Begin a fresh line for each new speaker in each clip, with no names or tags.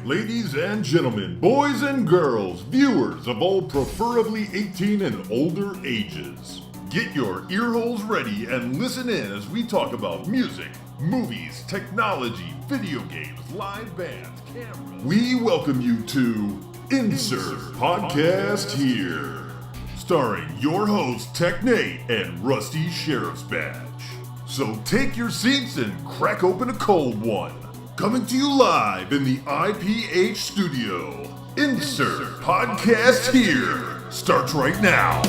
Ladies and gentlemen, boys and girls, viewers of all preferably 18 and older ages, get your earholes ready and listen in as we talk about music, movies, technology, video games, live bands, cameras. We welcome you to Insert Podcast Here, starring your hosts Tech Nate and Rusty Sheriff's Badge. So take your seats and crack open a cold one. Coming to you live in the IPH studio, Insert Podcast Here starts right now.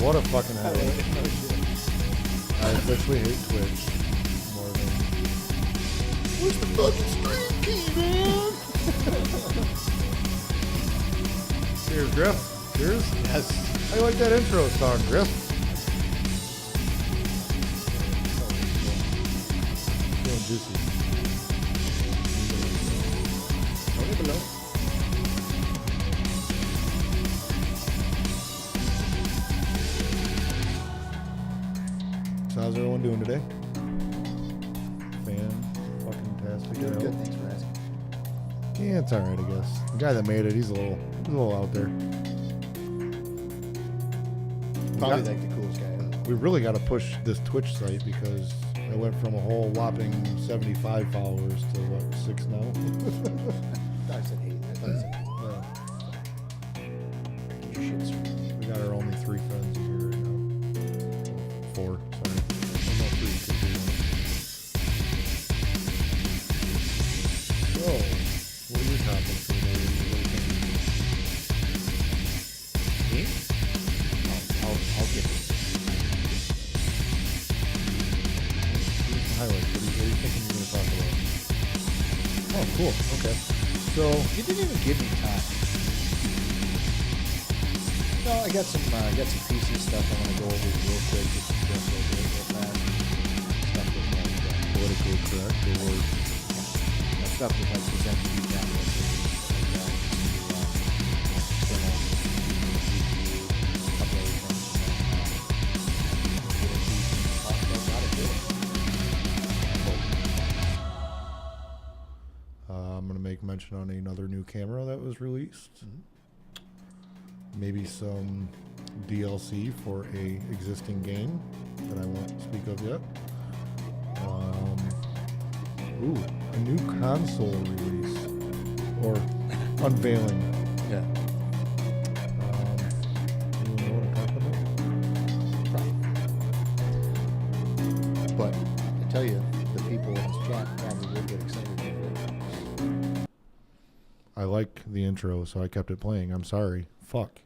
What a fucking highlight. I officially hate Twitch more than... Where's the fucking stream key, man? Cheers, Griff. Cheers?
Yes.
How you like that intro song, Griff? Feeling juicy. Below. So how's everyone doing today? Fucking-tastic.
Doing good, thanks for asking.
Yeah, it's alright, I guess. The guy that made it, he's a little out there.
Probably like the coolest guy ever.
We really got to push this Twitch site because I went from a whole whopping 75 followers to what, 6 now?
I said 8. I thought I said 8. Get your shit straight.
We got our only 3 friends in here right now. 4, sorry. Oh, no, 3. So, what are your topics for today?
Me? I'll get it.
Highlights. What are you thinking you're going to talk about? Oh, cool. Okay. So,
You didn't even give me time. No, I got some PC stuff I want to go over real quick. Just real fast. Stuff with
politically correct or
stuff with like presenting you down with
I'm going to make mention on another new camera that was released. Maybe some DLC for a existing game that I won't speak of yet. A new console release or unveiling.
Yeah.
Anyone know what I'm talking about?
But I tell you, the people in this chat probably will get excited over it.
I like the intro, so I kept it playing. I'm sorry. Fuck.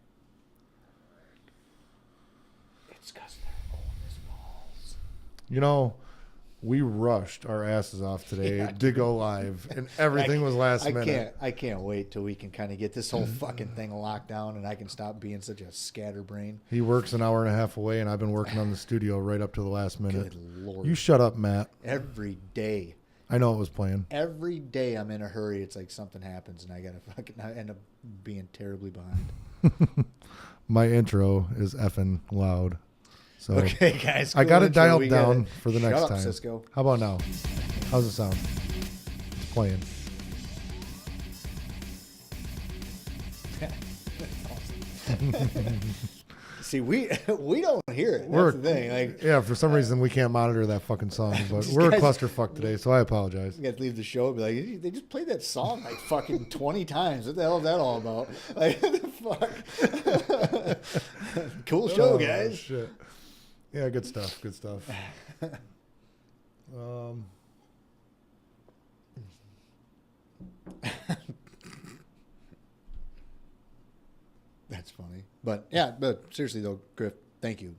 It's because they're old as balls.
You know, we rushed our asses off today
Yeah,
to go live, and everything was last minute.
I can't wait till we can kind of get this whole fucking thing locked down, and I can stop being such a scatterbrain.
He works an hour and a half away, and I've been working on the studio right up to the last minute.
Good Lord.
You shut up, Matt.
Every day.
I know it was planned.
Every day I'm in a hurry. It's like something happens, and I end up being terribly behind.
My intro is effing loud. So
Okay, guys.
I got it
intro.
dialed
We got
down
it.
for the
Shut
next
up,
time.
Cisco.
How about now? How's it sound? It's playing.
See, we don't hear it. That's the thing. Like,
Yeah, for some reason we can't monitor that fucking song, but
These
we're a
guys-
clusterfuck today, so I apologize.
you got to leave the show and be like, they just played that song like fucking 20 times. What the hell is that all about? Like, what the fuck? Cool show,
Oh,
guys.
Shit. Yeah, good stuff. Good stuff.
That's funny. But yeah, but seriously though, Griff, thank you.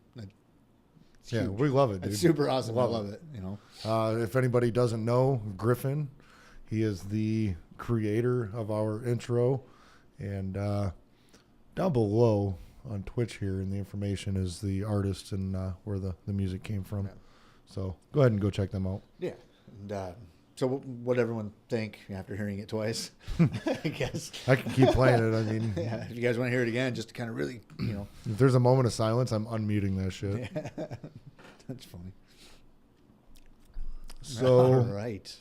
It's
Yeah,
huge.
we love it, dude.
It's super awesome. I
Love
love it. You know.
If anybody doesn't know, Griffin, he is the creator of our intro. And down below on Twitch here in the information is the artist and where the music came from.
Yeah.
So go ahead and go check them out.
Yeah. And, so what everyone think after hearing it twice, I guess.
I can keep playing it. I mean,
Yeah, if you guys want to hear it again, just to kind of really, you know.
if there's a moment of silence, I'm unmuting that shit.
Yeah. That's funny.
So
All right.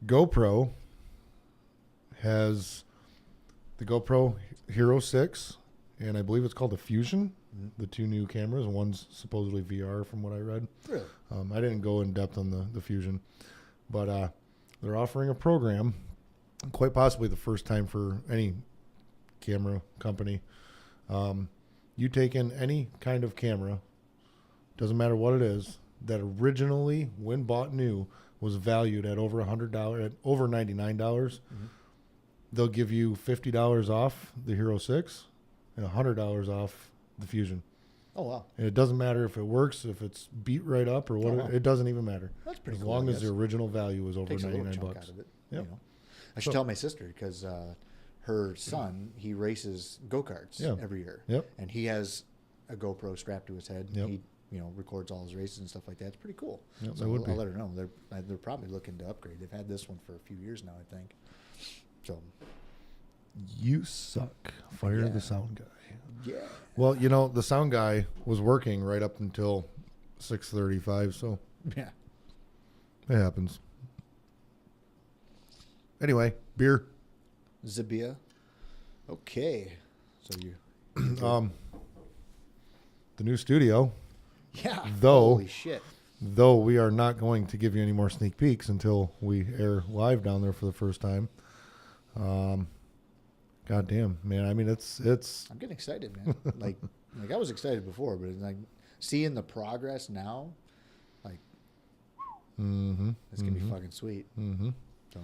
GoPro has the GoPro Hero 6, and I believe it's called the Fusion, the two new cameras. One's supposedly VR from what I read.
Really?
I didn't go in depth on the Fusion, but they're offering a program, quite possibly the first time for any camera company. You take in any kind of camera, doesn't matter what it is, that originally, when bought new, was valued at over $100, at over $99.
Mm-hmm.
They'll give you $50 off the Hero 6 and $100 off the Fusion.
Oh, wow.
And it doesn't matter if it works, if it's beat right up or what.
Oh, wow.
It doesn't even matter.
That's pretty
as
cool.
long
I
as the
guess.
original value is over
Takes a little
99
chunk
bucks.
out of it.
Yep.
You know? I should tell my sister because her son, he races go-karts every year.
Yep.
And he has a GoPro strapped to his head.
Yep.
He, you know, records all his races and stuff like that. It's pretty cool.
Yep,
So
that would
I'll
be.
let her know. They're probably looking to upgrade. They've had this one for a few years now, I think. So,
You suck. Fire
Yeah.
the sound guy.
yeah.
Well, you know, the sound guy was working right up until 6:35, so
Yeah.
it happens. Anyway, beer.
Zabia. Okay. So you.
The new studio,
Yeah.
Though-
Holy shit.
though we are not going to give you any more sneak peeks until we air live down there for the first time. God damn, man. I mean, it's
I'm getting excited, man. like I was excited before, but it's like seeing the progress now, like it's gonna be fucking sweet. So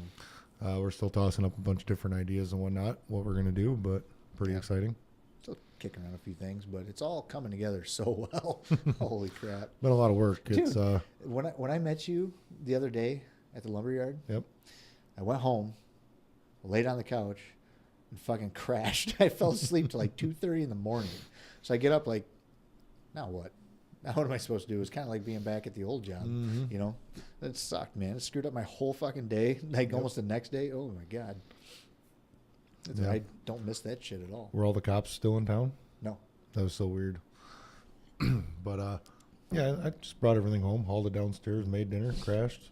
we're still tossing up a bunch of different ideas and whatnot, what we're going to do, but pretty
Yeah.
exciting.
still kicking around a few things, but it's all coming together so well. Holy crap!
Been a lot of work.
Dude,
It's
when I met you the other day at the lumberyard,
yep.
I went home, laid on the couch, and fucking crashed. I fell asleep till like 2:30 in the morning. So I get up like, now what? Now what am I supposed to do? It's kind of like being back at the old job, you know? That sucked, man. It screwed up my whole fucking day. Like almost the next day. Oh my God.
Yeah.
I don't miss that shit at all.
Were all the cops still in town?
No.
That was so weird. But yeah, I just brought everything home, hauled it downstairs, made dinner, crashed.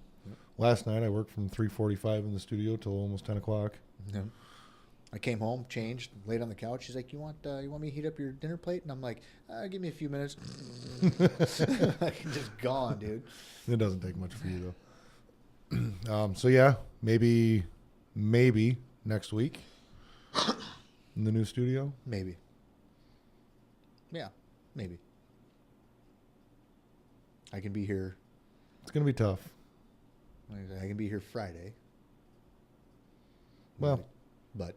Last night I worked from 3:45 in the studio till almost 10 o'clock.
Yeah. I came home, changed, laid on the couch. She's like, "You want me to heat up your dinner plate?" And I'm like, "Give me a few minutes." Just gone, dude.
It doesn't take much for you though. So yeah, maybe next week in the new studio.
Maybe. Yeah, maybe. I can be here.
It's gonna be tough.
I can be here Friday.
Well,
but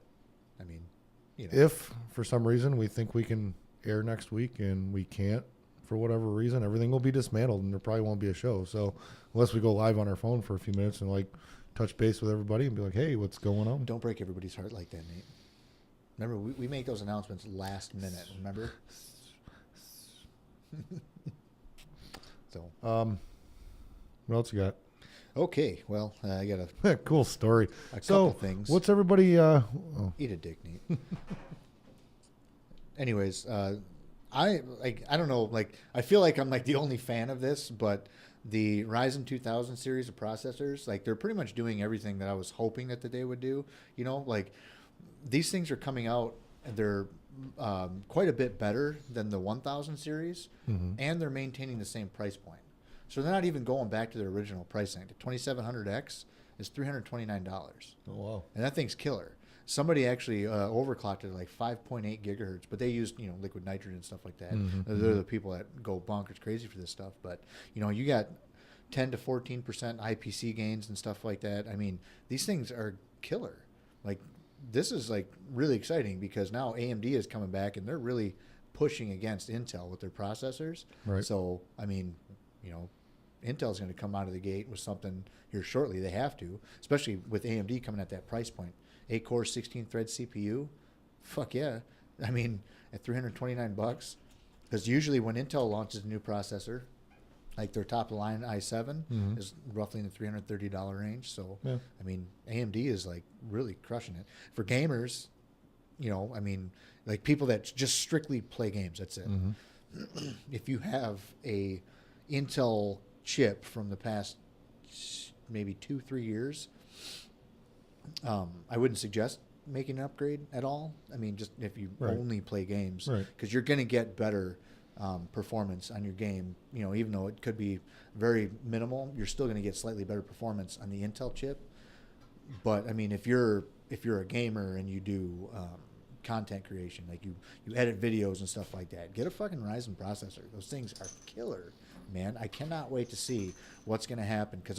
I mean, you know,
if for some reason we think we can air next week and we can't for whatever reason, everything will be dismantled and there probably won't be a show. So unless we go live on our phone for a few minutes and like touch base with everybody and be like, hey, what's going on?
don't break everybody's heart like that, Nate. Remember, we make those announcements last minute. Remember? So
What else you got?
okay, well, I got a
Cool story.
couple things.
What's everybody?
Eat a dick, Nate. Anyways, I don't know, like I feel like I'm like the only fan of this, but the Ryzen 2000 series of processors, like they're pretty much doing everything that I was hoping that they would do. You know, like these things are coming out and they're quite a bit better than the 1000 series, and they're maintaining the same price point. So they're not even going back to their original pricing. The 2700X is $329.
Oh wow!
And that thing's killer. Somebody actually overclocked it at like 5.8 gigahertz, but they used, liquid nitrogen and stuff like that. They're the people that go bonkers crazy for this stuff. But, you got 10 to 14% IPC gains and stuff like that. I mean, these things are killer. Like, this is like really exciting because now AMD is coming back and they're really pushing against Intel with their processors.
Right.
So, I mean, Intel's going to come out of the gate with something here shortly. They have to, especially with AMD coming at that price point. 8-core, 16-thread CPU. Fuck yeah. I mean, at $329, because usually when Intel launches a new processor, like their top-of-the-line i7 is roughly in the $330 range. So,
Yeah.
I mean, AMD is like really crushing it. For gamers, I mean, like people that just strictly play games, that's it. If you have a Intel chip from the past maybe 2-3 years, I wouldn't suggest making an upgrade at all. I mean, just if you only play games, because you're going to get better performance on your game. Even though it could be very minimal, you're still going to get slightly better performance on the Intel chip. But I mean, if you're a gamer and you do content creation, like you edit videos and stuff like that, get a fucking Ryzen processor. Those things are killer, man. I cannot wait to see what's going to happen, because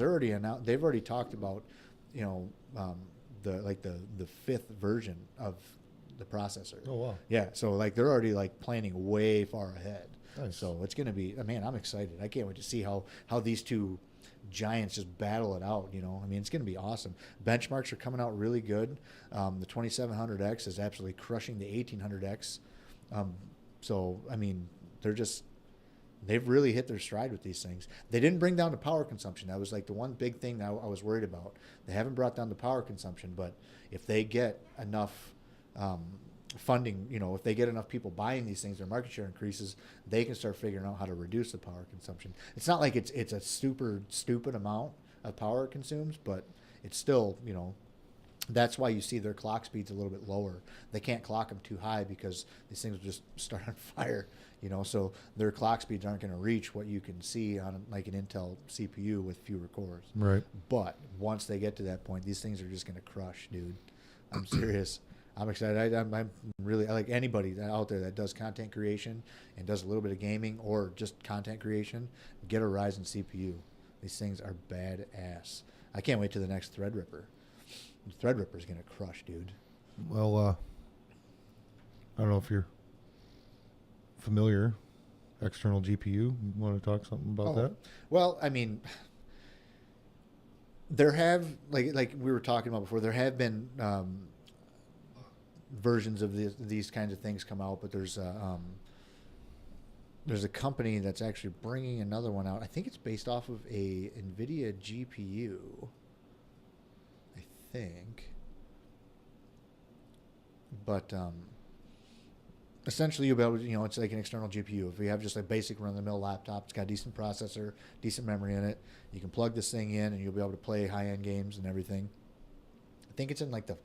they've already talked about the fifth version of the processor.
Oh wow.
Yeah, so like they're already like planning way far ahead.
Nice.
So it's going to be, man, I'm excited. I can't wait to see how these two giants just battle it out. I mean, it's going to be awesome. Benchmarks are coming out really good. The 2700X is absolutely crushing the 1800X. So I mean, they've really hit their stride with these things. They didn't bring down the power consumption. That was like the one big thing that I was worried about. They haven't brought down the power consumption, but if they get enough funding, if they get enough people buying these things, their market share increases, they can start figuring out how to reduce the power consumption. It's not like it's a super stupid amount of power it consumes, but it's still, that's why you see their clock speeds a little bit lower. They can't clock them too high because these things will just start on fire, so their clock speeds aren't going to reach what you can see on like an Intel CPU with fewer cores.
Right.
But once they get to that point, these things are just going to crush, dude. I'm serious. I'm excited. I'm really, I like anybody out there that does content creation and does a little bit of gaming or just content creation, get a Ryzen CPU. These things are badass. I can't wait till the next Threadripper. Threadripper is going to crush, dude.
Well, I don't know if you're familiar. External GPU. You want to talk something about that?
Well, I mean, there have, like we were talking about before, there have been versions of these kinds of things come out, but there's a company that's actually bringing another one out. I think it's based off of a NVIDIA GPU, I think. But essentially you'll be able to, it's like an external GPU. If you have just a basic run-of-the-mill laptop, it's got a decent processor, decent memory in it, you can plug this thing in and you'll be able to play high-end games and everything. I think it's in like the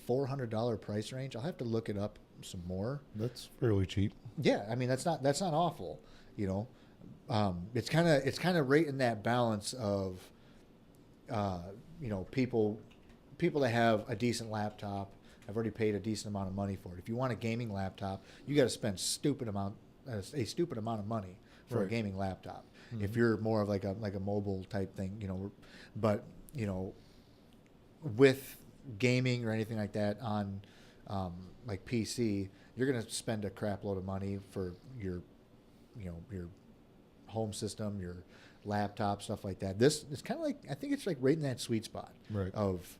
$400 price range. I'll have to look it up some more.
That's fairly cheap.
Yeah, I mean that's not awful. It's kind of right in that balance of, people that have a decent laptop have already paid a decent amount of money for it. If you want a gaming laptop, you got to spend a stupid amount of money for a gaming laptop. Mm-hmm. If you're more of like a mobile type thing, but with gaming or anything like that on like PC, you're going to spend a crap load of money for your home system, your laptop, stuff like that. This is kind of like, I think it's like right in that sweet spot of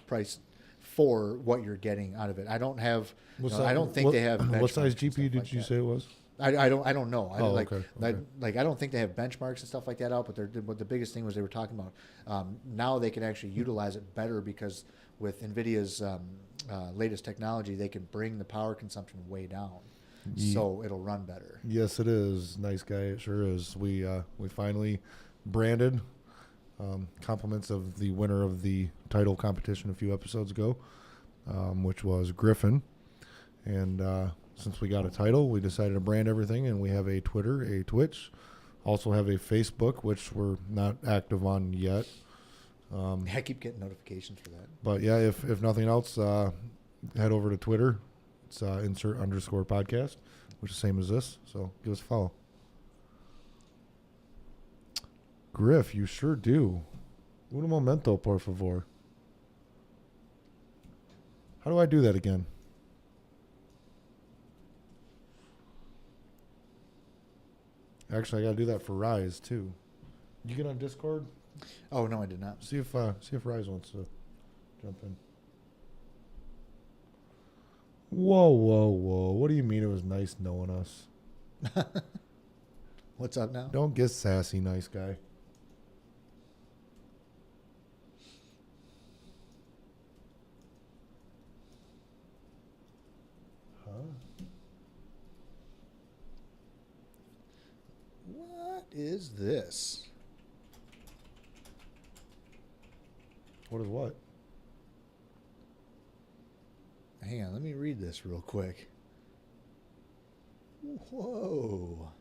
price for what you're getting out of it. I don't have, I don't think they have.
What size GPU did you say it was?
I don't know.
Okay.
I don't think they have benchmarks and stuff like that out. But the biggest thing was they were talking about now they can actually utilize it better because with NVIDIA's latest technology, they can bring the power consumption way down, so it'll run better.
Yes, it is. Nice guy, it sure is. We finally branded. Compliments of the winner of the title competition a few episodes ago, which was Griffin, and. Since we got a title, we decided to brand everything, and we have a Twitter, a Twitch, also have a Facebook, which we're not active on yet.
I keep getting notifications for that.
But yeah, if nothing else, head over to Twitter. It's insert_podcast, which is the same as this. So give us a follow. Griff, you sure do. Un momento, por favor. How do I do that again? Actually, I got to do that for Rise too. You get on Discord?
Oh no, I did not.
See if Rise wants to jump in. Whoa, whoa, whoa! What do you mean it was nice knowing us?
What's up now?
Don't get sassy, nice guy. Huh?
What is this?
What is what?
Hang on, let me read this real quick. Whoa.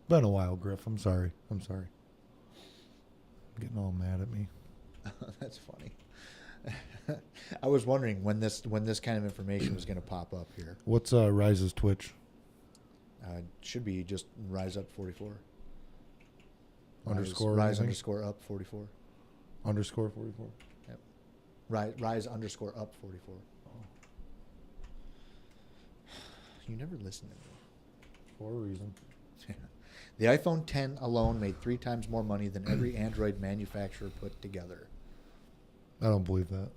Been a while, Griff. I'm sorry. Getting all mad at me.
That's funny. I was wondering when this kind of information was going to pop up here.
What's Rise's Twitch?
Should be just Rise Up 44.
Underscore
Rise
anything?
underscore up 44.
Underscore 44.
Yep. Rise underscore up 44.
Oh.
You never listen to me.
For a reason.
The iPhone 10 alone made 3 times more money than every Android manufacturer put together.
I don't believe that.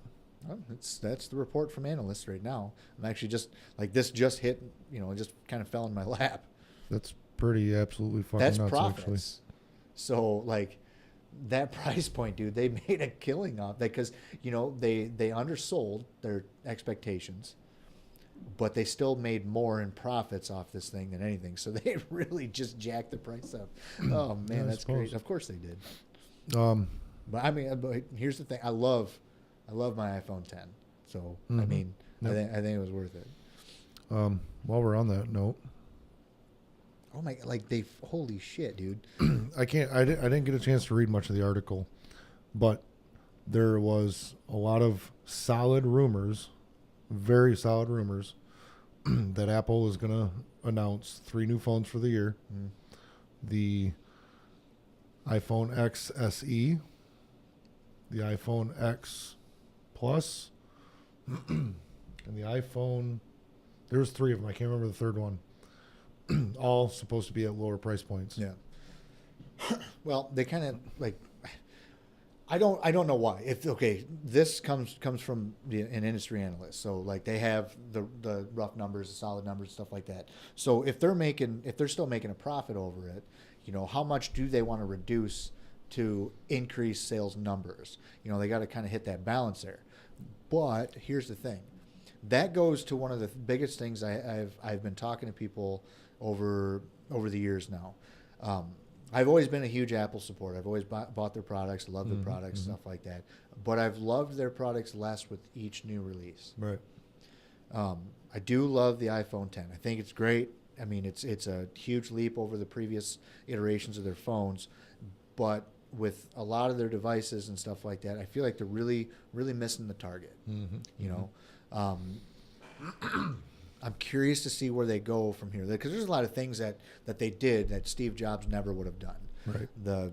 Well, that's the report from analysts right now. I'm actually this just hit, it just kind of fell in my lap.
That's pretty absolutely fucking
That's
nuts,
profits.
actually.
So that price point, dude, they made a killing off that because they undersold their expectations, but they still made more in profits off this thing than anything. So they really just jacked the price up. Oh man,
Yeah,
that's great. Of course they did. But I mean, but here's the thing: I love my iPhone 10. So I mean,
Yep.
I think it was worth it.
While we're on that note,
Oh my! Holy shit, dude!
I didn't get a chance to read much of the article, but there was a lot of solid rumors, very solid rumors, that Apple is going to announce 3 new phones for the year: the iPhone X SE, the iPhone X Plus, and the iPhone. There's 3 of them. I can't remember the third one. All supposed to be at lower price points.
Yeah. Well, they kind of I don't know why. This comes from an industry analyst. So they have the rough numbers, the solid numbers, stuff like that. So if they're still making a profit over it, how much do they want to reduce to increase sales numbers? They got to kind of hit that balance there. But here's the thing. That goes to one of the biggest things I've been talking to people over the years now. I've always been a huge Apple supporter. I've always bought their products, loved their products, stuff like that. But I've loved their products less with each new release.
Right.
I do love the iPhone 10. I think it's great. I mean, it's a huge leap over the previous iterations of their phones. But with a lot of their devices and stuff like that, I feel like they're really, really missing the target. I'm curious to see where they go from here, because there's a lot of things that they did that Steve Jobs never would have done.
Right.
The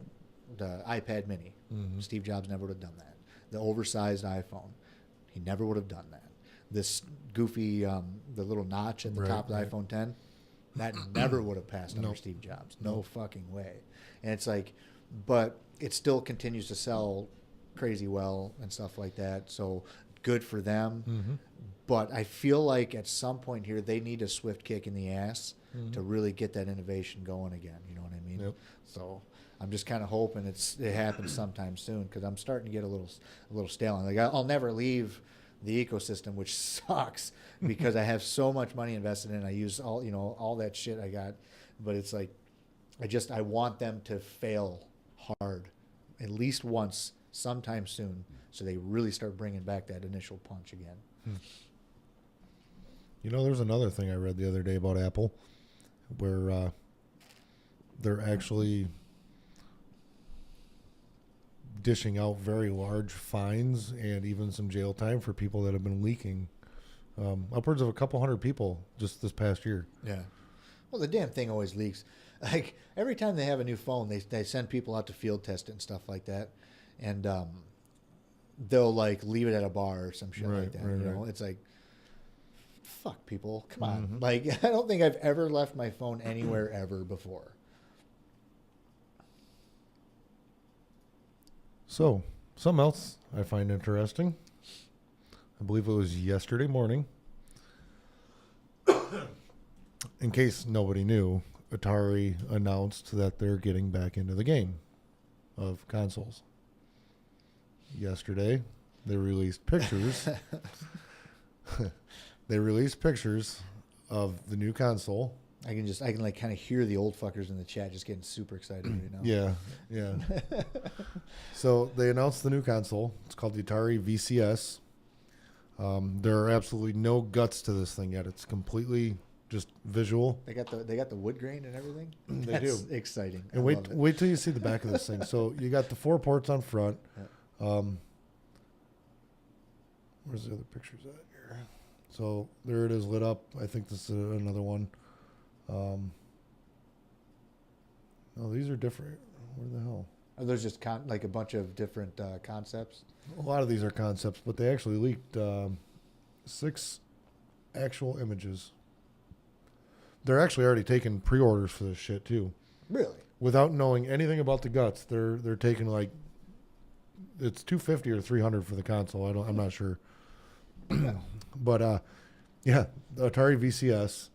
iPad Mini, Steve Jobs never would have done that. The oversized iPhone, he never would have done that. This goofy, the little notch at the top of the iPhone 10, that never would have passed under Steve Jobs. No fucking way. And it's but it still continues to sell crazy well and stuff like that. So good for them. But I feel like at some point here, they need a swift kick in the ass to really get that innovation going again. You know what I mean?
Yep.
So I'm just kind of hoping it happens sometime soon, because I'm starting to get a little stale. I'll never leave the ecosystem, which sucks because I have so much money invested in it. I use all that shit I got, but it's I want them to fail hard at least once sometime soon, so they really start bringing back that initial punch again.
There's another thing I read the other day about Apple, where they're actually dishing out very large fines and even some jail time for people that have been leaking Upwards of a couple hundred people just this past year.
Yeah. Well, the damn thing always leaks. Like every time they have a new phone, they send people out to field test it and stuff like that, and they'll like leave it at a bar or some shit like that. You know, it's like, fuck people, come on. Like I don't think I've ever left my phone anywhere ever before.
So, something else I find interesting. I believe it was yesterday morning. In case nobody knew, Atari announced that they're getting back into the game of consoles. Yesterday, they released pictures. They released pictures of the new console.
I can like kind of hear the old fuckers in the chat just getting super excited right now.
Yeah. So they announced the new console. It's called the Atari VCS. There are absolutely no guts to this thing yet. It's completely just visual.
They got the wood grain and everything.
They
That's
do.
exciting.
And wait till you see the back of this thing. So you got the 4 ports on front. Where's the other pictures at here? So there it is lit up. I think this is another one. No, these are different. Where the hell?
Are those just like a bunch of different concepts?
A lot of these are concepts, but they actually leaked 6 actual images. They're actually already taking pre-orders for this shit too.
Really?
Without knowing anything about the guts, they're taking like it's $250 or $300 for the console. I'm not sure. But yeah, the Atari VCS.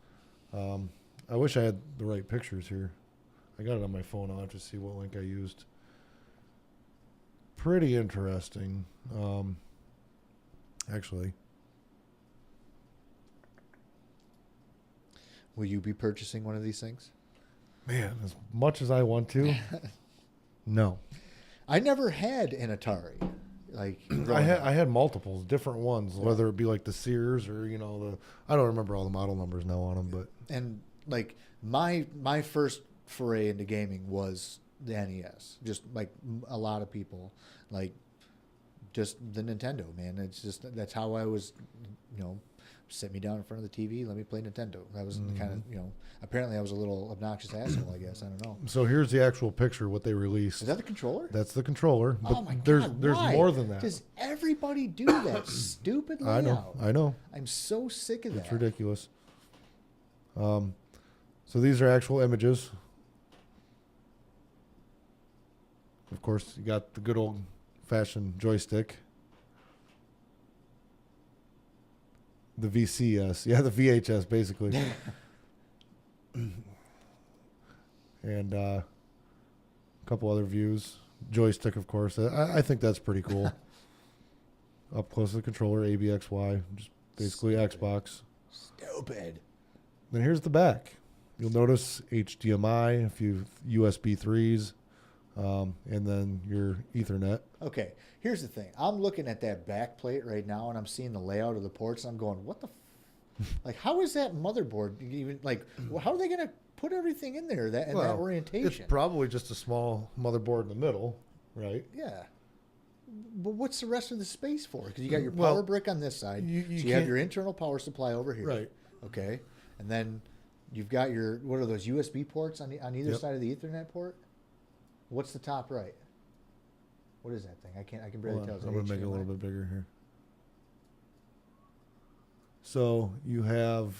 I wish I had the right pictures here. I got it on my phone. I'll have to see what link I used. Pretty interesting. Actually.
Will you be purchasing one of these things?
Man, as much as I want to, no.
I never had an Atari. Like
I had multiples, different ones, whether it be like the Sears or I don't remember all the model numbers now on them, but
and like my first foray into gaming was the NES. Just like a lot of people, like just the Nintendo, man. It's just that's how I was, sit me down in front of the TV, let me play Nintendo. That was kind of, apparently I was a little obnoxious asshole, I guess. I don't know.
So here's the actual picture, what they released.
Is that the controller?
That's the controller. But
oh my God,
there's
why
more than that.
Does everybody do that stupid layout?
I know.
I'm so sick of that.
It's ridiculous. So these are actual images. Of course, you got the good old-fashioned joystick. The VCS. Yeah, the VHS, basically. And a couple other views. Joystick, of course. I think that's pretty cool. Up close to the controller, ABXY, just basically Xbox.
Stupid.
Then here's the back. You'll notice HDMI, a few USB 3s, and then your Ethernet.
Okay, here's the thing. I'm looking at that back plate right now, and I'm seeing the layout of the ports. And I'm going, what the, like, how is that motherboard even like? How are they gonna put everything in there that that orientation?
It's probably just a small motherboard in the middle, right?
Yeah. But what's the rest of the space for? Because you got your power brick on this side, you have your internal power supply over here,
right?
Okay, and then you've got your what are those USB ports on either side of the Ethernet port? What's the top right? What is that thing? I can barely tell.
I'm going to make it a little bit bigger here. So you have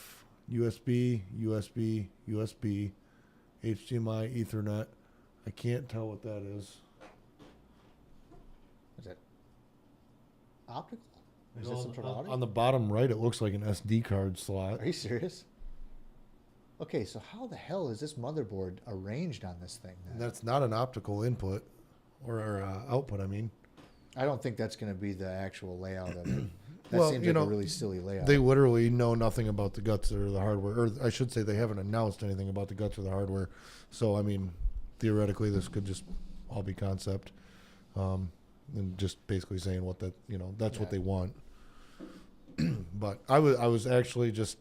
USB, USB, USB, HDMI, Ethernet. I can't tell what that is.
Is that optical? Is this some sort of audio?
On the bottom right, it looks like an SD card slot.
Are you serious? Okay, so how the hell is this motherboard arranged on this thing then?
That's not an optical input or output, I mean.
I don't think that's going to be the actual layout of it. That seems like a really silly layout.
They literally know nothing about the guts or the hardware. Or I should say they haven't announced anything about the guts or the hardware. So, I mean, theoretically, this could just all be concept. And just basically saying what that, that's what they want. But I was actually just...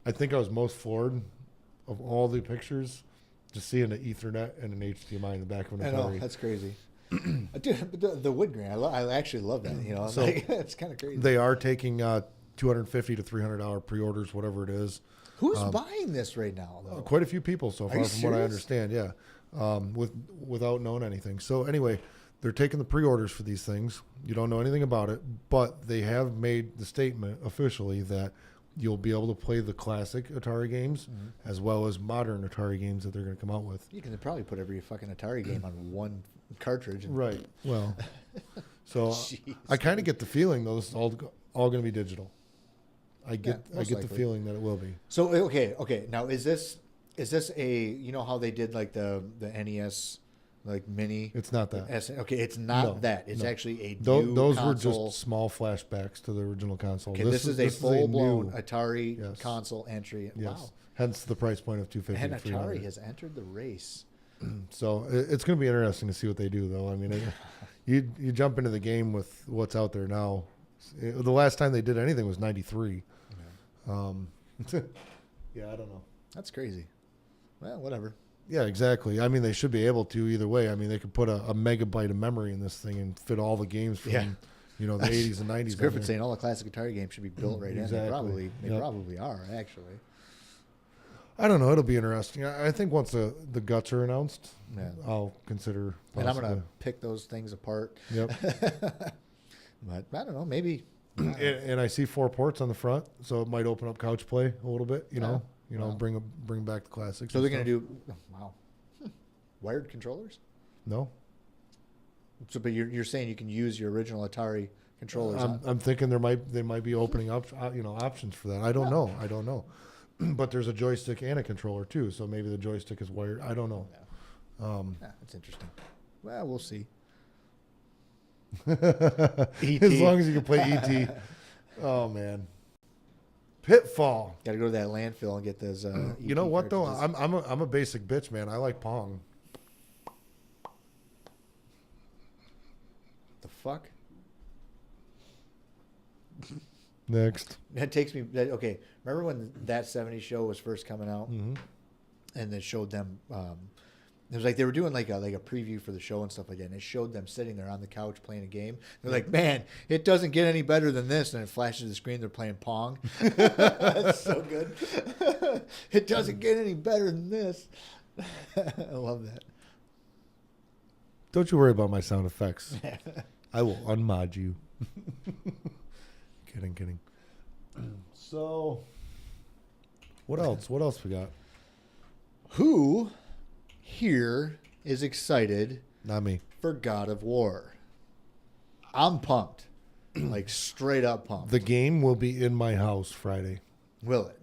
I think I was most floored of all the pictures, just seeing an Ethernet and an HDMI in the back of an Atari.
I know, that's crazy. Dude, but the wood grain, I actually love that. So it's kind of crazy.
They are taking $250 to $300 pre-orders, whatever it is.
Who's buying this right now, though?
Quite a few people so far,
you
from what I
serious?
understand. Yeah, without knowing anything. So anyway, they're taking the pre-orders for these things. You don't know anything about it, but they have made the statement officially that you'll be able to play the classic Atari games as well as modern Atari games that they're going to come out with.
You can probably put every fucking Atari game on one cartridge. And
Right. Well, so
Jeez.
I kind of get the feeling though this is all going to be digital. I get
most
the
likely.
feeling that it will be.
So okay. Now is this a, you know how they did like the NES like mini?
It's not that.
Okay, it's not
No,
that. It's
no.
actually a
Those
new
were
console.
just small flashbacks to the original console.
Okay, this is a full blown
new-
Atari
Yes.
console entry.
Yes.
Wow.
Hence the price point of $250.
And
to
Atari
$300.
has entered the race.
So it's going to be interesting to see what they do, though. I mean, you jump into the game with what's out there now. The last time they did anything was '93. Yeah, I don't know.
That's crazy. Well, whatever.
Yeah, exactly. I mean, they should be able to either way. I mean, they could put a megabyte of memory in this thing and fit all the games from,
Yeah.
the 80s and 90s.
It's
on
Griffin
there.
saying all the classic Atari games should be built right in.
Exactly.
They
Yep.
probably are, actually.
I don't know. It'll be interesting. I think once the guts are announced,
Yeah.
I'll consider.
And I'm
possibly-
going to pick those things apart.
Yep.
But I don't know, maybe.
and I see 4 ports on the front, so it might open up couch play a little bit.
Wow.
Bring back the classics.
So
and
they're going to
stuff.
do, wow. Wired controllers?
No.
So, but you're saying you can use your original Atari controllers on?
I'm thinking they might be opening up options for that. I don't know. But there's a joystick and a controller too, so maybe the joystick is wired. I don't know.
Yeah, that's interesting. Well, we'll see.
E.T. As long as you can play E.T. Oh man. Pitfall.
Got to go to that landfill and get those.
You know what though?
cartridges.
I'm a basic bitch, man. I like Pong.
The fuck?
Next.
That takes me. Okay, remember when that '70s show was first coming out,
Mm-hmm.
and they showed them. It was like they were doing like a preview for the show and stuff like that, and it showed them sitting there on the couch playing a game. They're like, "Man, it doesn't get any better than this." And it flashes the screen. They're playing Pong. That's so good. It doesn't get any better than this. I love that.
Don't you worry about my sound effects. I will unmod you. Kidding. So, what else? What else we got?
Who here is excited
Not me.
for God of War? I'm pumped. Like straight up pumped.
The game will be in my house Friday.
Will it?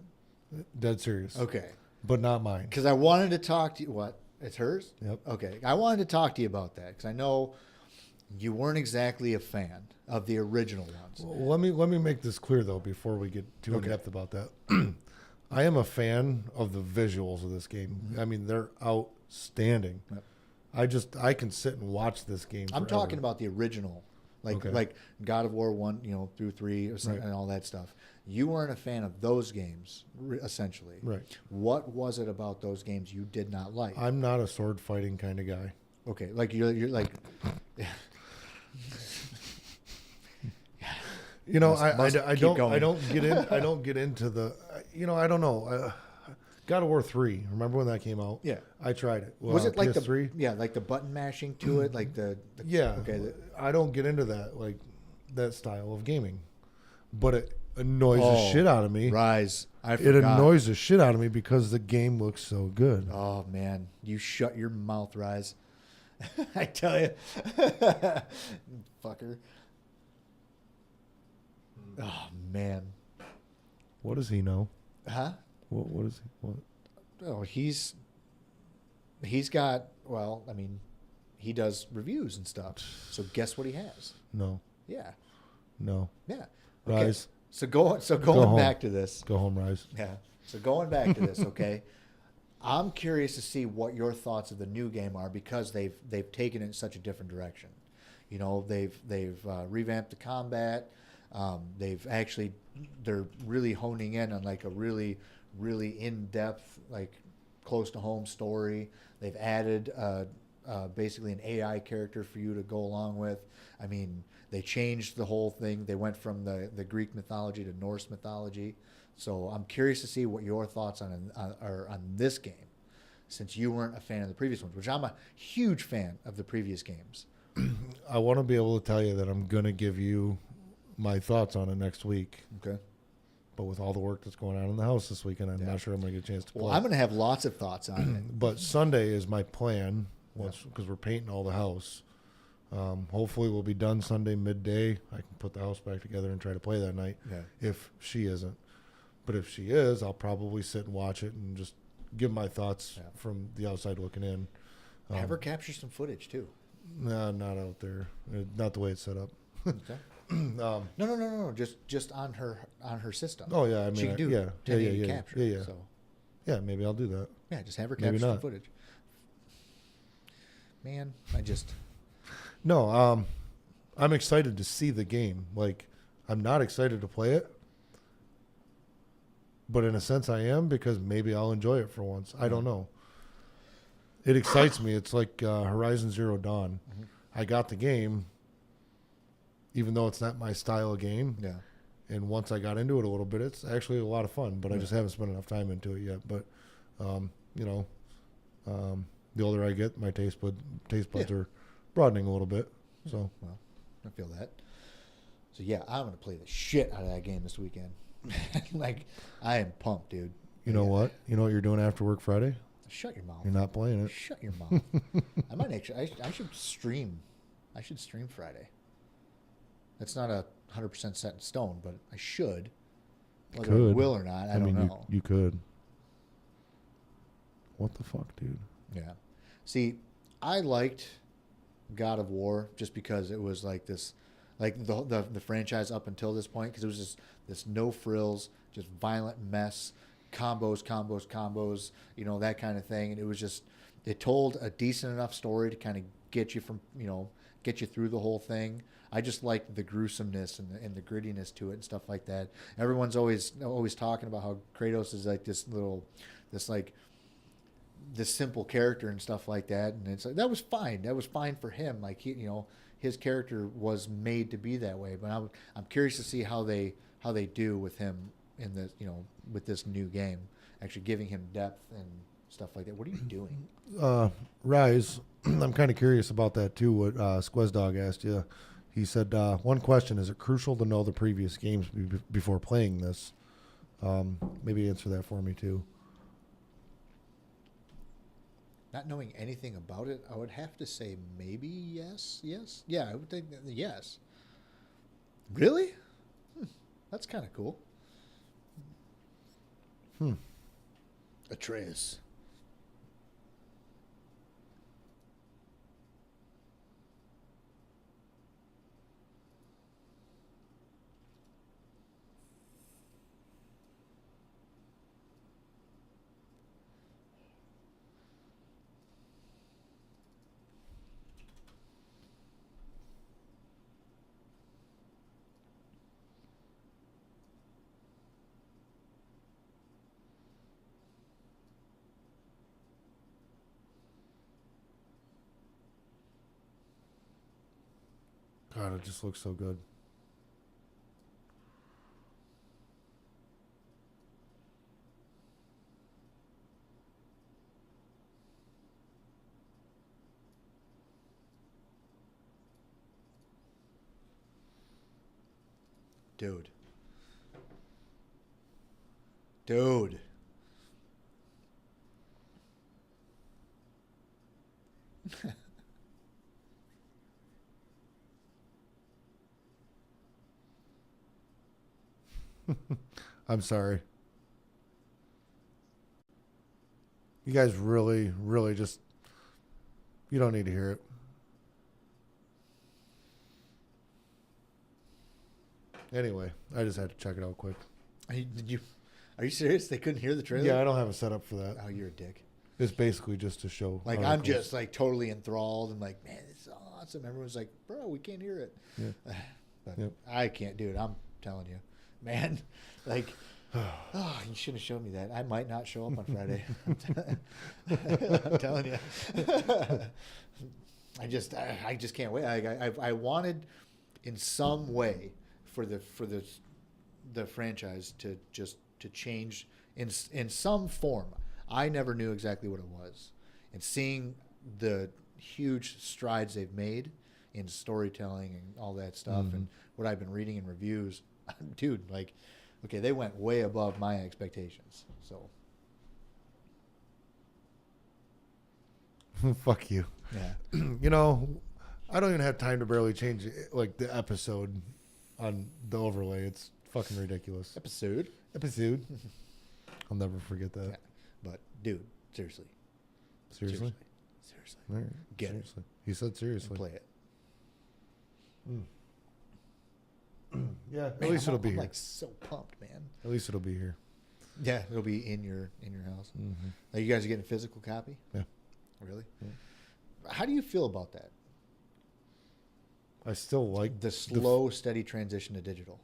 Dead serious.
Okay.
But not mine.
Because I wanted to talk to you. What? It's hers?
Yep.
Okay. I wanted to talk to you about that because I know you weren't exactly a fan of the original ones.
Well, let me make this clear though before we get too in
Okay.
depth about that. I am a fan of the visuals of this game.
Mm-hmm.
I mean, they're outstanding.
Yep.
I can sit and watch this game.
I'm
forever.
talking about the original,
Okay.
like God of War 1, through 3 or something,
Right.
and all that stuff. You weren't a fan of those games, essentially.
Right.
What was it about those games you did not like?
I'm not a sword fighting kind of guy.
Okay, like you're like,
You know,
Must
I
keep
don't
going.
I don't get into the I don't know. God of War 3. Remember when that came out?
Yeah.
I tried it.
was it like
PS3?
like the button mashing to it, like the
Yeah.
Okay.
I don't get into that style of gaming, but it annoys the
Oh,
shit out of me.
Rise. I
It
forgot.
annoys the shit out of me because the game looks so good.
Oh man, you shut your mouth, Rise. I tell you, fucker. Oh man,
What does he know?
huh?
What is he? What?
Oh, he's got. Well, I mean, he does reviews and stuff. So guess what he has?
No,
Yeah,
no.
yeah.
Rise.
So going
home.
back to this.
Go home, Rise.
Yeah. So going back to this, okay. I'm curious to see what your thoughts of the new game are because they've taken it in such a different direction. They've revamped the combat. They're really honing in on like a really in depth, like close to home story. They've added basically an AI character for you to go along with. I mean, they changed the whole thing. They went from the Greek mythology to Norse mythology. So I'm curious to see what your thoughts are on this game, since you weren't a fan of the previous ones, which I'm a huge fan of the previous games.
I want to be able to tell you that I'm going to give you my thoughts on it next week.
Okay.
But with all the work that's going on in the house this weekend, I'm not sure I'm going to get a chance to play.
Well, I'm going to have lots of thoughts on it.
But Sunday is my plan, because we're painting all the house. Hopefully we'll be done Sunday midday. I can put the house back together and try to play that night if she isn't. But if she is, I'll probably sit and watch it and just give my thoughts from the outside looking in.
Have her capture some footage too.
No, not out there. Not the way it's set up.
Okay. No. Just on her system.
Oh yeah, I mean,
she can do 1080 capture.
Yeah.
So.
Yeah, maybe I'll do that.
Yeah, just have her capture some footage. Man,
No, I'm excited to see the game. Like, I'm not excited to play it, but in a sense I am, because maybe I'll enjoy it for once. I don't know. It excites me. It's like Horizon Zero Dawn. Mm-hmm. I got the game, even though it's not my style of game.
Yeah.
And once I got into it a little bit, it's actually a lot of fun, but I just haven't spent enough time into it yet. But, the older I get, my taste buds are broadening a little bit. So,
well, I feel that. So yeah, I'm gonna play the shit out of that game this weekend. Like, I am pumped, dude.
You know what? You know what you're doing after work Friday?
Shut your mouth.
You're not playing it.
Shut your mouth. I might actually. I should stream. I should stream Friday. That's not 100% set in stone, but I should. Whether I will or not, I don't know.
You could. What the fuck, dude?
Yeah. See, I liked God of War just because it was like this, like the franchise up until this point, because it was just this no frills, just violent mess, combos, that kind of thing. And it was just, it told a decent enough story to kind of get you through the whole thing. I just liked the gruesomeness and the grittiness to it and stuff like that. Everyone's always talking about how Kratos is like this simple character and stuff like that, and it's like that was fine. That was fine for him. Like his character was made to be that way. But I'm curious to see how they do with him in the with this new game, actually giving him depth and stuff like that. What are you doing?
Rise, I'm kind of curious about that too. What Squezdog asked you. He said, one question, is it crucial to know the previous games before playing this? Maybe answer that for me too.
Not knowing anything about it, I would have to say maybe yes. Yeah, I would think yes. Really? That's kind of cool. Atreus.
God, it just looks so good.
Dude.
I'm sorry. You guys really, really just, you don't need to hear it. Anyway, I just had to check it out quick.
Are you serious? They couldn't hear the trailer?
Yeah, I don't have it set up for that.
Oh, you're a dick.
It's basically just to show.
Like,
articles.
I'm just like totally enthralled and like, man, this is awesome. Everyone's like, bro, we can't hear it.
Yeah.
But I can't do it. I'm telling you, man. Like, Oh, you shouldn't have shown me that. I might not show up on Friday. I'm telling you. I just can't wait. I wanted, in some way, for the franchise to change in some form. I never knew exactly what it was, and seeing the huge strides they've made in storytelling and all that stuff, and what I've been reading in reviews, dude, like, okay, they went way above my expectations. So,
fuck you.
yeah.
You know, I don't even have time to barely change like the episode on the overlay. It's fucking ridiculous.
Episode.
I'll never forget that.
Yeah. But dude, seriously.
Seriously? All right.
Get
seriously. He said seriously.
it. Play it.
Yeah, at
Man,
least it'll be
I'm
here.
like so pumped, man.
At least it'll be here.
Yeah, it'll be in your house.
Mm-hmm.
Are you guys getting a physical copy?
Yeah.
Really?
Yeah.
How do you feel about that?
I still like
The slow, steady transition to digital.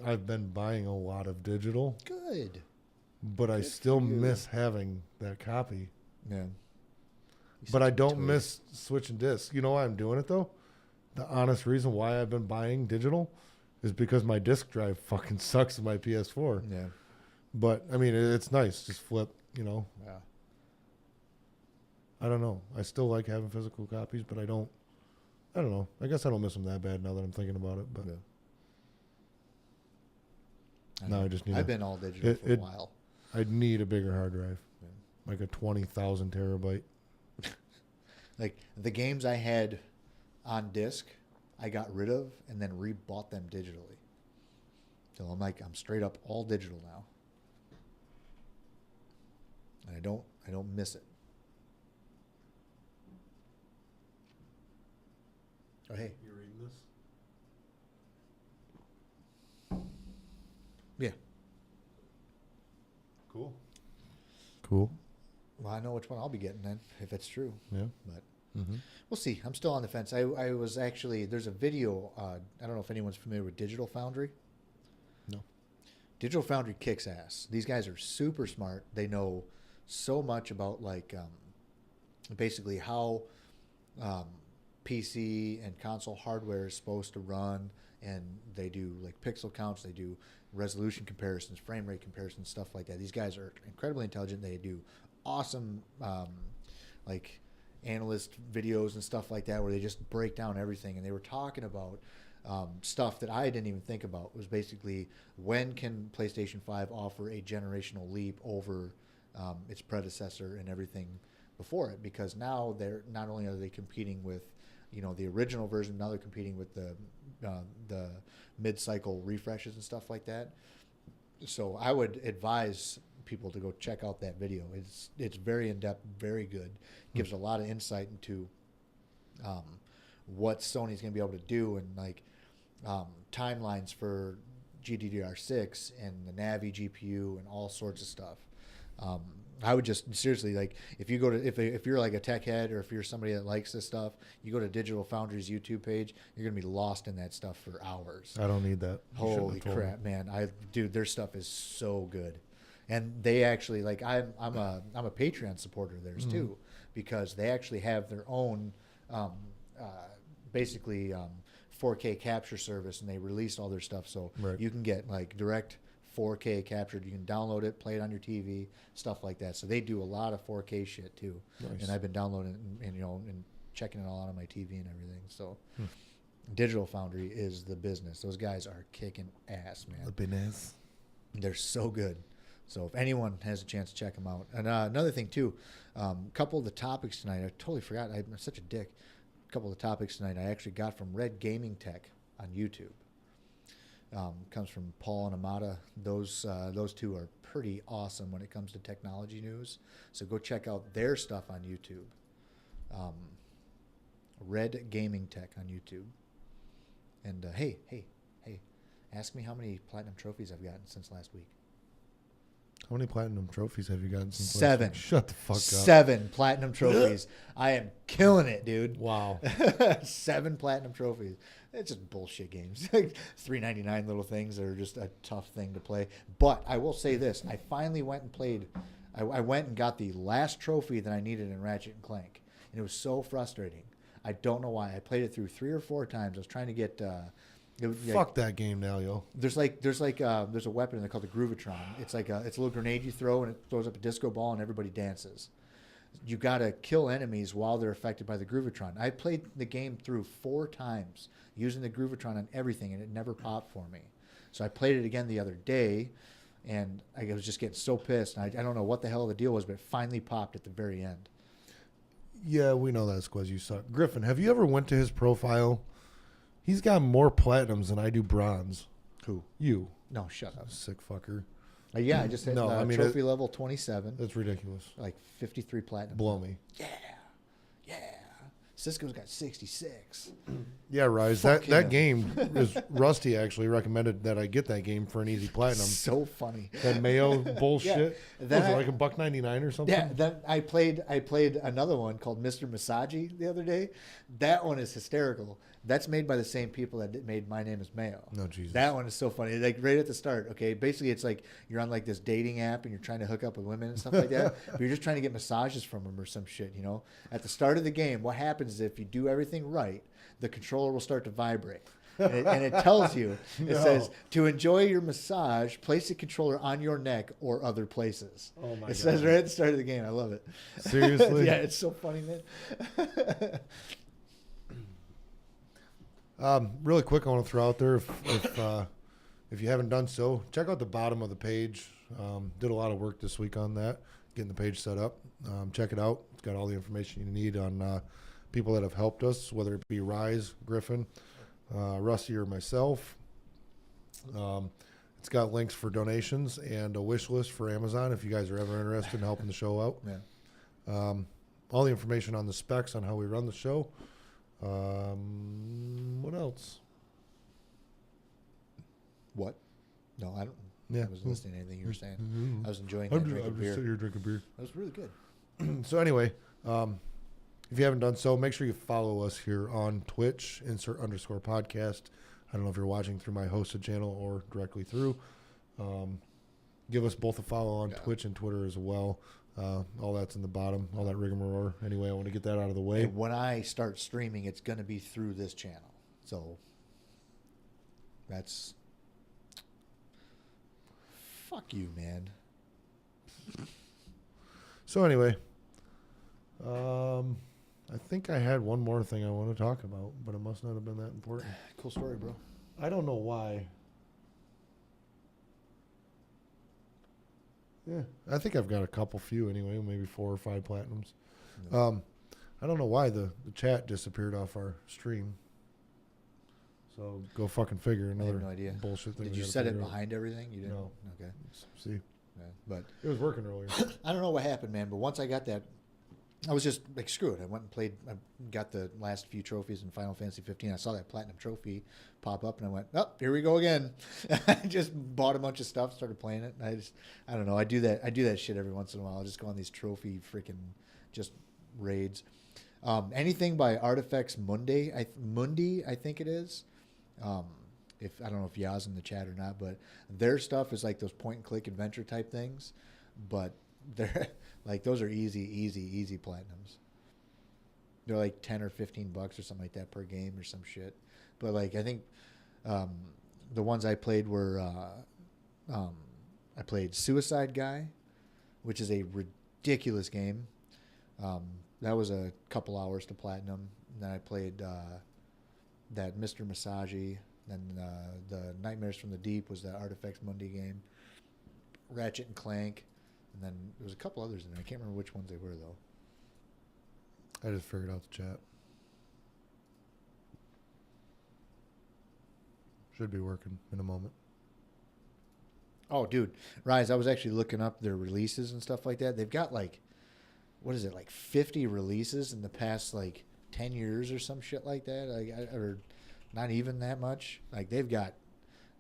I've been buying a lot of digital,
Good.
but I
Good
still
for you.
miss having that copy.
Yeah.
But I don't miss switching discs. You know why I'm doing it though? The honest reason why I've been buying digital is because my disc drive fucking sucks in my PS4.
Yeah.
But I mean, it's nice. Just flip, you know.
Yeah.
I don't know. I still like having physical copies, but I don't know. I guess I don't miss them that bad now that I'm thinking about it. But
Yeah.
no, I just need.
I've been all digital for a while.
I'd need a bigger hard drive,
Yeah.
like a 20,000 terabyte.
Like the games I had on disc, I got rid of and then rebought them digitally. So I'm straight up all digital now. And I don't miss it. Oh hey.
You reading this?
Yeah.
Cool.
Well, I know which one I'll be getting then, if it's true.
Yeah.
But
Mm-hmm.
we'll see. I'm still on the fence. I was actually, there's a video, I don't know if anyone's familiar with Digital Foundry.
No.
Digital Foundry kicks ass. These guys are super smart. They know so much about like basically how PC and console hardware is supposed to run, and they do like pixel counts, they do resolution comparisons, frame rate comparisons, stuff like that. These guys are incredibly intelligent. They do awesome like analyst videos and stuff like that where they just break down everything, and they were talking about stuff that I didn't even think about. It was basically, when can PlayStation 5 offer a generational leap over its predecessor and everything before it, because now they're not only are they competing with the original version, now they're competing with the mid-cycle refreshes and stuff like that. So I would advise people to go check out that video. It's very in-depth, very good. Gives a lot of insight into what Sony's going to be able to do, and like timelines for GDDR6 and the Navi GPU and all sorts of stuff. I would just seriously, like, if you go to if you're like a tech head, or if you're somebody that likes this stuff, you go to Digital Foundry's YouTube page, you're gonna be lost in that stuff for hours.
I don't need that.
Holy crap, man! Dude, their stuff is so good, and they actually, like, I'm a Patreon supporter of theirs too, because they actually have their own basically 4K capture service, and they released all their stuff, so you can get like direct 4K captured. You can download it, play it on your TV, stuff like that. So they do a lot of 4K shit too. Nice. And I've been downloading it and checking it all out on my TV and everything. So Digital Foundry is the business. Those guys are kicking ass, man.
The business.
They're so good. So if anyone has a chance to check them out. And another thing too, a couple of the topics tonight, I totally forgot. I'm such a dick. A couple of the topics tonight I actually got from Red Gaming Tech on YouTube. Comes from Paul and Amata. Those two are pretty awesome when it comes to technology news. So go check out their stuff on YouTube. Red Gaming Tech on YouTube. And hey, ask me how many platinum trophies I've gotten since last week.
How many platinum trophies have you gotten since
7.
last week? Shut the fuck up.
7 platinum trophies. I am killing it, dude.
Wow.
7 platinum trophies. It's just bullshit games. Like $3.99 little things that are just a tough thing to play. But I will say this: I finally went and played. I went and got the last trophy that I needed in Ratchet and Clank, and it was so frustrating. I don't know why. I played it through 3 or 4 times. I was trying to get.
Fuck that game now, yo.
There's a weapon in there called the Groovatron. It's a little grenade you throw and it throws up a disco ball and everybody dances. You gotta kill enemies while they're affected by the Groovatron. I played the game through 4 times using the Groovatron on everything and it never popped for me. So I played it again the other day, and I was just getting so pissed. And I don't know what the hell the deal was, but it finally popped at the very end.
Yeah, we know that, Squaz. You suck. Griffin, have you ever went to his profile? He's got more platinums than I do bronze.
Who?
You.
No, shut up.
Sick fucker.
Yeah, I just hit trophy level 27.
That's ridiculous.
Like 53 platinum.
Blow me.
Yeah. Cisco's got 66.
Yeah, Rise. That game is Rusty actually recommended that I get that game for an easy platinum.
So funny.
That Mayo bullshit.
Yeah.
Was it like $1.99 or something?
Yeah. Then I played another one called Mr. Masagi the other day. That one is hysterical. That's made by the same people that made My Name is Mayo.
No, Jesus.
That one is so funny. Like right at the start, okay? Basically, it's like you're on like this dating app and you're trying to hook up with women and stuff like that. But you're just trying to get massages from them or some shit, you know? At the start of the game, what happens is if you do everything right, the controller will start to vibrate. And it tells you, it says, to enjoy your massage, place the controller on your neck or other places.
Oh, my God.
It says right at the start of the game. I love it.
Seriously?
Yeah, it's so funny, man.
Really quick, I want to throw out there, if you haven't done so, check out the bottom of the page. Did a lot of work this week on that, getting the page set up. Check it out. It's got all the information you need on people that have helped us, whether it be Rise, Griffin, Rusty, or myself. It's got links for donations and a wish list for Amazon if you guys are ever interested in helping the show out.
Yeah.
All the information on the specs on how we run the show. What else?
What? No, I don't.
Yeah.
I wasn't listening to anything you were saying.
Mm-hmm.
I was enjoying that drink of
I'm just
beer.
sitting here drinking beer.
That was really good.
So anyway, if you haven't done so, make sure you follow us here on Twitch, insert_podcast. I don't know if you're watching through my hosted channel or directly through. Give us both a follow on Twitch and Twitter as well. All that's in the bottom, all that rigmarole. Anyway, I want to get that out of the way.
And when I start streaming, it's going to be through this channel. So that's... Fuck you, man.
So anyway, I think I had one more thing I want to talk about, but it must not have been that important.
Cool story, bro.
I don't know why. Yeah, I think I've got a few anyway, maybe 4 or 5 platinums.
Yeah.
I don't know why the chat disappeared off our stream. So go fucking figure. Another
no idea.
bullshit thing.
Did
we
you
gotta
set it
figure out.
behind everything? You didn't?
No.
Okay.
See,
Yeah, but
it was working earlier.
I don't know what happened, man. But once I got that, I was just like, screw it. I went and played. I got the last few trophies in Final Fantasy 15. I saw that platinum trophy pop up, and I went, "Oh, here we go again." I just bought a bunch of stuff, started playing it. And I don't know. I do that shit every once in a while. I'll just go on these trophy freaking just raids. Anything by Artifacts Mundi, I think it is. If I don't know if Yaz in the chat or not, but their stuff is like those point and click adventure type things, but they're like those are easy platinums. They're like $10 or $15 or something like that per game or some shit. But like I think the ones I played were I played Suicide Guy, which is a ridiculous game. That was a couple hours to platinum. And then I played that Mr. Masagi. Then the Nightmares from the Deep was the Artifacts Mundi game. Ratchet and Clank. And then there was a couple others in there. I can't remember which ones they were, though.
I just figured out the chat. Should be working in a moment.
Oh, dude. Rise, I was actually looking up their releases and stuff like that. They've got like, what is it, like 50 releases in the past like 10 years or some shit like that? Or not even that much. Like they've got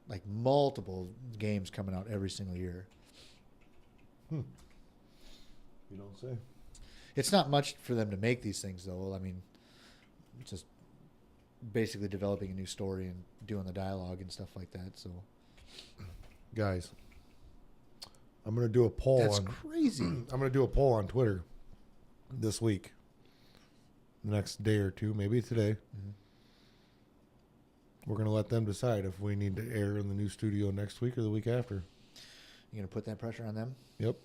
like multiple games coming out every single year.
You don't say.
It's not much for them to make these things, though. I mean, it's just basically developing a new story and doing the dialogue and stuff like that. So,
Guys, I'm going to do a poll.
That's crazy.
I'm going to do a poll on Twitter this week. The next day or two, maybe today.
Mhm.
We're going to let them decide if we need to air in the new studio next week or the week after.
You gonna put that pressure on them?
Yep.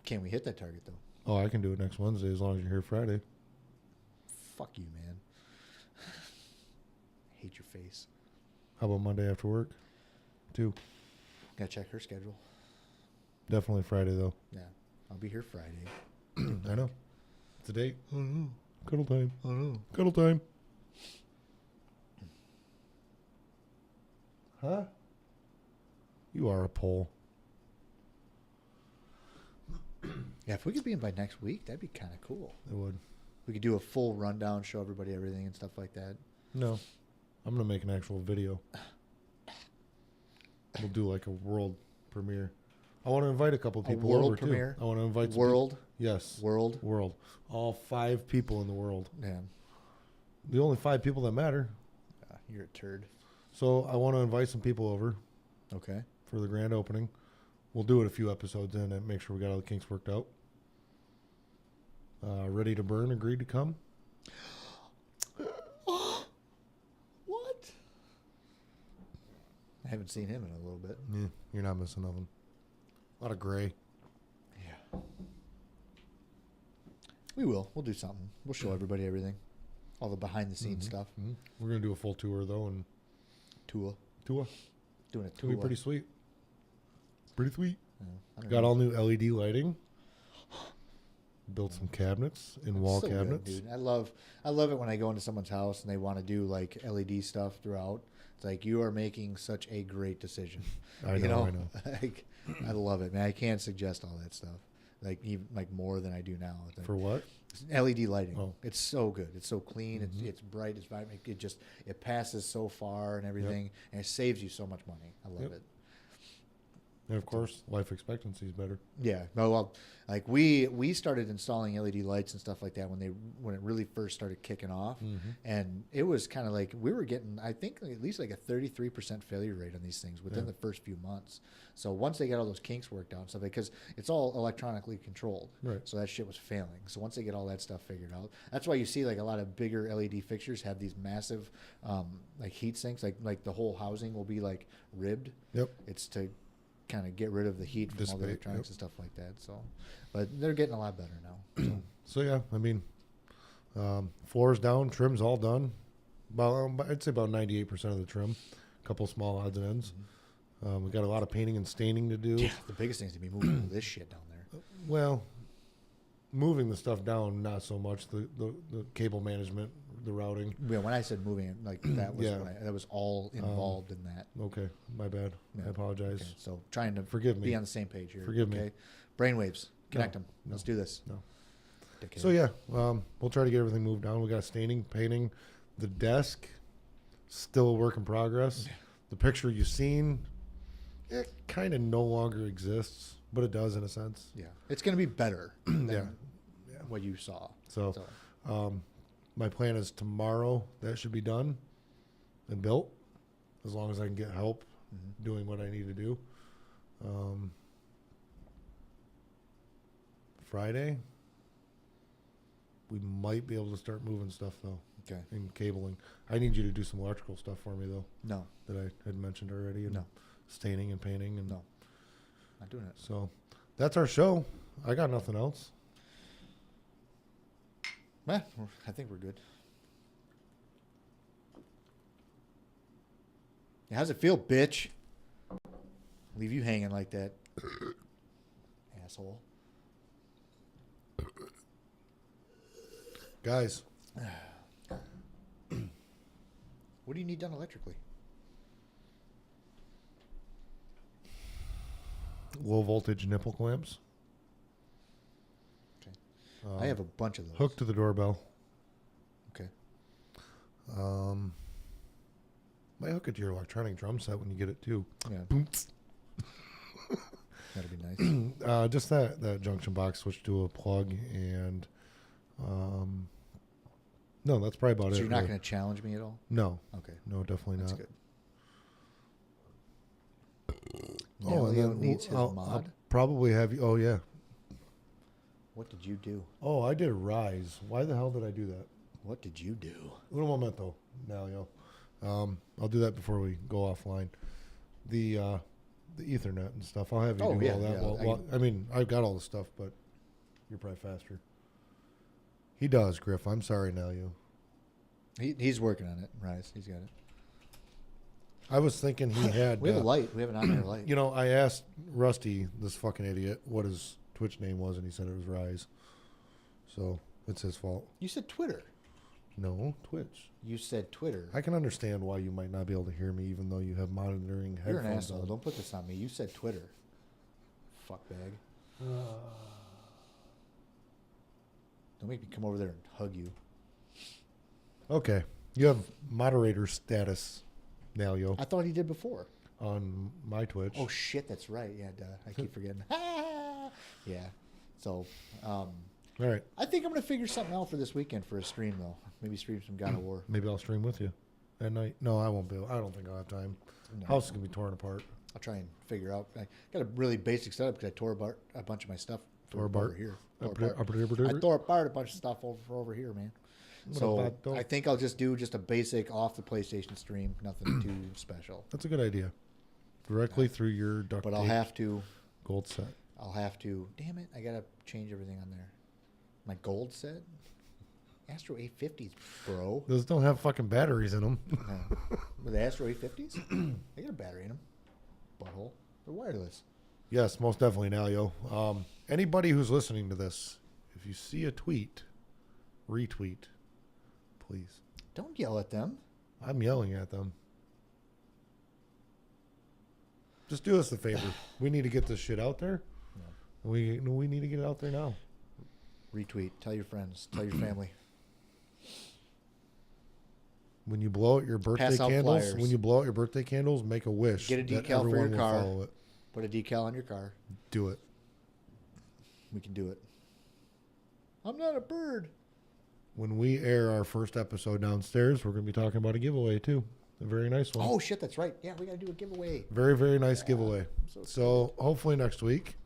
Can we hit that target though?
Oh, I can do it next Wednesday as long as you're here Friday.
Fuck you, man. Hate your face.
How about Monday after work? 2.
Gotta check her schedule.
Definitely Friday, though.
Yeah, I'll be here Friday.
I know. It's a date.
I know.
Cuddle time.
I know.
Cuddle time. Huh? You are a pole.
Yeah, if we could be in by next week, that'd be kind of cool.
It would.
We could do a full rundown, show everybody everything and stuff like that.
No. I'm going to make an actual video. We'll do like a world premiere. I want to invite a couple people
world
over
premiere?
too. I want to invite some
World?
people. Yes.
World?
World. All 5 people in the world.
Yeah.
The only 5 people that matter.
You're a turd.
So I want to invite some people over
Okay.
for the grand opening. We'll do it a few episodes in and make sure we got all the kinks worked out. Ready to Burn agreed to come.
What? I haven't seen him in a little bit.
Yeah, you're not missing nothing. A lot of gray.
Yeah. We will. We'll do something. We'll show everybody everything. All the behind the scenes stuff.
Mm-hmm. We're gonna do a full tour though, and
Tua.
Tua.
Doing a
It'll be
Tua.
pretty sweet. Pretty sweet.
Yeah, I don't
Got
know.
all new LED lighting. Built some cabinets in wall
So good,
cabinets.
dude. I love it when I go into someone's house and they want to do like LED stuff throughout. It's like you are making such a great decision.
I know.
Like, I love it, man. I can't suggest all that stuff. Like even like more than I do now. Like,
For what?
LED lighting.
Oh.
It's so good. It's so clean.
Mhm.
It's bright. It's vibrant. It passes so far and everything, and it saves you so much money. I love
Yep.
it.
And of course, life expectancy is better.
Yeah. No, well, like we started installing LED lights and stuff like that when it really first started kicking off,
Mm-hmm.
and it was kind of like we were getting, I think, at least like a 33% failure rate on these things within
Yeah.
the first few months. So once they got all those kinks worked out and stuff, because it's all electronically controlled,
Right.
so that shit was failing. So once they get all that stuff figured out, that's why you see like a lot of bigger LED fixtures have these massive like heat sinks, like the whole housing will be like ribbed.
Yep.
It's to kind of get rid of the heat from all the
Dissipate,
electronics
yep.
and stuff like that. So, but they're getting a lot better now. So.
So yeah, I mean, floors down, trim's all done. About I'd say about 98% of the trim. A couple small odds and ends. We got a lot of painting and staining to do.
Yeah, the biggest thing is to be moving all this shit down there.
Well, moving the stuff down, not so much. The cable management, the routing.
Yeah, when I said moving it, like that was
Yeah.
that was all involved in that.
Okay, my bad.
Yeah.
I apologize.
Okay, so trying to
Forgive me.
be on the same page here.
Forgive me.
Okay, brainwaves, connect them.
no,
Let's do this.
no.
Dickhead.
So yeah, we'll try to get everything moved down. We got staining, painting, the desk, still a work in progress. The picture you've seen, it kind of no longer exists, but it does in a sense.
Yeah, it's gonna be better than
Yeah.
what you saw.
So, my plan is tomorrow that should be done and built, as long as I can get help
Mhm.
doing what I need to do. Friday, we might be able to start moving stuff though,
Okay.
and cabling. I need you to do some electrical stuff for me though,
No,
that I had mentioned already. And
No.
staining and painting and
No. not doing it.
So that's our show. I got nothing else.
Well, I think we're good. Yeah, how's it feel, bitch? Leave you hanging like that, asshole.
Guys,
What do you need done electrically?
low voltage nipple clamps.
Okay. I have a bunch of those.
Hook to the doorbell.
Okay.
Might hook it to your electronic drum set when you get it too.
Yeah,
Boom.
that'd be nice.
Just that junction box switch to a plug and No, that's probably about it.
So you're not
really.
going to challenge me at all?
No.
Okay.
No, definitely
That's
not.
good.
Oh,
Now
and
Leo
then
needs his
I'll
mod.
probably have you. Oh, yeah.
What did you do?
Oh, I did Rise. Why the hell did I do that?
What did you do?
Un momento, Nalio. I'll do that before we go offline. The Ethernet and stuff. I'll have you do all that. I mean, I've got all the stuff, but you're probably faster. He does, Griff. I'm sorry, Nalio.
He's working on it, Rise. He's got it.
I was thinking he had.
We have a light. We have an on-air light.
You know, I asked Rusty, this fucking idiot, what his Twitch name was, and he said it was Rise. So it's his fault.
You said Twitter.
No, Twitch.
You said Twitter.
I can understand why you might not be able to hear me, even though you have monitoring headphones.
You're an asshole.
on.
Don't put this on me. You said Twitter. Fuckbag. Don't make me come over there and hug you.
Okay, you have moderator status now, yo,
I thought he did before.
on my Twitch.
Oh shit, that's right. Yeah, duh. I keep forgetting. Yeah. So,
All right,
I think I'm gonna figure something out for this weekend for a stream though. Maybe stream some God of War.
maybe I'll stream with you at night. No, I won't be able. I don't think I'll have time.
No.
House is gonna be torn apart.
I'll try and figure out. I got a really basic setup because I tore apart a bunch of my stuff
Tore
over
apart?
here.
Up
Tore
there,
apart.
up there, up there.
I tore apart a bunch of stuff over here, man.
What
So
about those?
I think I'll just do just a basic off the PlayStation stream, nothing too special.
That's a good idea. Directly through your duct
But
tape
I'll have to.
gold set.
Damn it! I gotta change everything on there. My gold set, Astro 850s, bro.
Those don't have fucking batteries in them.
With the Astro 850s, they got a battery in them. Butthole. They're wireless.
Yes, most definitely, Nalio. Anybody who's listening to this, if you see a tweet, retweet, please.
Don't yell at them.
I'm yelling at them. Just do us a favor. We need to get this shit out there.
No.
We need to get it out there now.
Retweet. Tell your friends. Tell your family.
When you blow out your birthday
Pass out
candles,
flyers.
when you blow out your birthday candles, make a wish.
Get a
that
decal for your
everyone will
car.
follow it.
Put a decal on your car.
Do it.
We can do it. I'm not a bird.
When we air our first episode downstairs, we're going to be talking about a giveaway too. A very nice one.
Oh shit, that's right. Yeah, we gotta do a giveaway.
Very, very nice giveaway.
so
So hopefully next week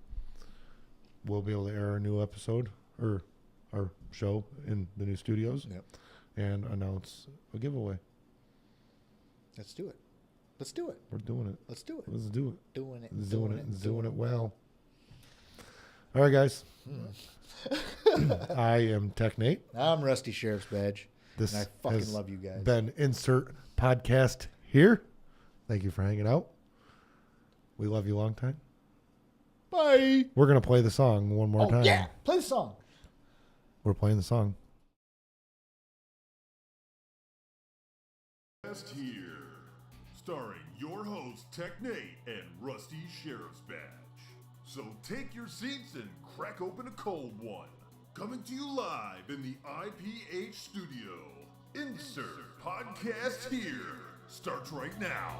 we'll be able to air a new episode or our show in the new studios
Yep.
and announce a giveaway.
Let's do it. Let's do it.
We're doing it.
Let's do it.
Let's do it.
Doing it.
Let's doing it. Let's doing it well. All right, guys. I am Tech Nate.
I'm Rusty Sheriff's Badge.
This
and I fucking
has
love you guys.
been Insert Podcast here. Thank you for hanging out. We love you long time.
Bye.
We're going to play the song one more time.
Yeah. Play the song.
We're playing the song.
Just here, starring your host Tech Nate and Rusty Sheriff's Badge. So take your seats and crack open a cold one. Coming to you live in the IPH studio. Insert Podcast here starts right now.